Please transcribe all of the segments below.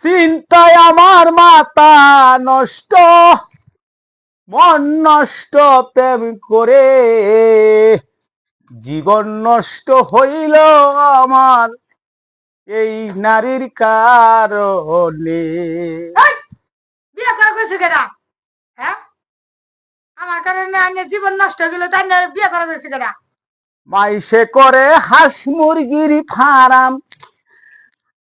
চিন্তায় আমার মাথা নষ্ট, মন নষ্ট প্রেম করে, জীবন নষ্ট হইল আমার এই নারীর কারণে। বিয়ে করা কইছো কেডা? হ্যাঁ, আমার কারণে আইনের জীবন নষ্ট হয়ে গেল, তাই না? বিয়ে করা কইছো কেডা? মাইসে করে হাঁস মুরগির ফার্ম,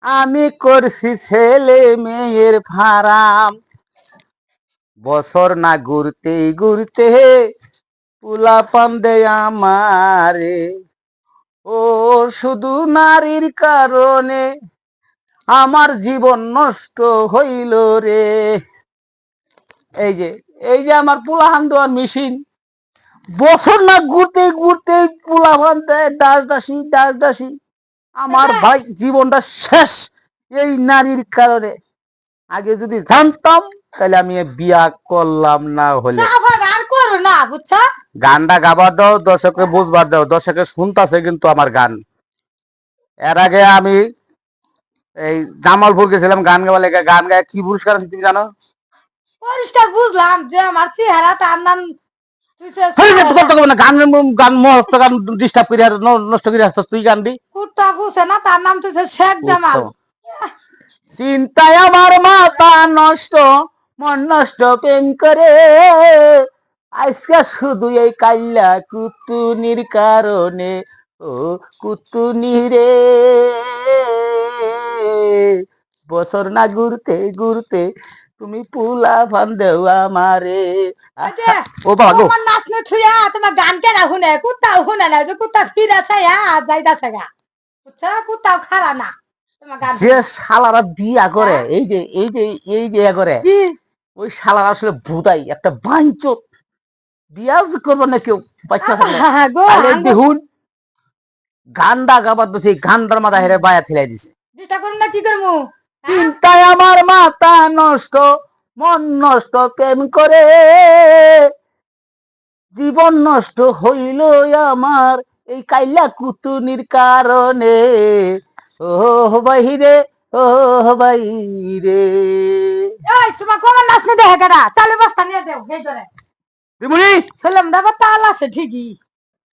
আমি করছি ছেলে মেয়ের ফার্ম। বছর না ঘুরতে ঘুরতে পোলাপান দেয় আমারে, ও শুধু নারীর কারণে আমার জীবন নষ্ট হইল রে। এই যে আমার পোলাহান দেওয়ার মেশিন, বছর না ঘুরতে ঘুরতে পোলাপান দেয় দাস দাসী দাস দাসী। আমার ভাই জীবনটা শেষ এই নারীর কারণে। আগে যদি জানতাম তাহলে আমি বিয়া করলাম না হলে। আর করো না, বুঝছো? গানটা গাবার দাও, দর্শককে বুঝবার দাও, দর্শকে শুনতাছে কিন্তু আমার গান। এর আগে আমি এই জামালপুর গেছিলাম গান গাওয়া লেগে, গান গায়ে কি পুরস্কার আছে তুমি জানো? পরিষ্কার বুঝলাম যে আমার চেহারা তার নাম গান গান মহস্ত গান ডিস্টার্ব করে নষ্ট করে আসছিস তুই গান দি। কুত্তা কুছে না, তার নাম তুই শেখ জামাল। চিন্তায় আমার মাথা নষ্ট, মন নষ্ট প্রেম করে, আজকে শুধু এই কাল্লা কুতুনির কারণে। ও কুতুনি রে, বছর না ঘুরতে ঘুরতে তুমি পুলা ফান দেও আমারে। ও বাবা গো, তোমার নাচ নে থুয়া তোমার গান কেনা শুনে, কুত্তাও শুনে না, যে কুত্তা ফিরা ছায়া যাইতাছে গা, বুঝছো? কুত্তাও খারা না তোমার গান। যে শালারা বিয়া করে, এই যে ইয়া করে, ওই শালারা আসলে ভুতাই একটা বাঞ্চত। বিয়া করবো না কেউ বাচ্চা থাকলে দেখুন গান্ডা গাবার তো সেই গান্ডার মাথা হেরে বায়া ফেলাই দিছে। চেষ্টা করুন না, কি করবো? চিন্তায় আমার মাথা নষ্ট, মন নষ্ট প্রেম করে, জীবন নষ্ট হইল আমার এই কাইলা কুতুনির কারণে। ও বাহিরে, ও বাইরে। এই তোমার কোন নাচ নে দেখে কেডা? চালে বস্তা নিয়ে দেও এই করে দিমুনি ছেলেম দাবা তাল আছে ঠিকই।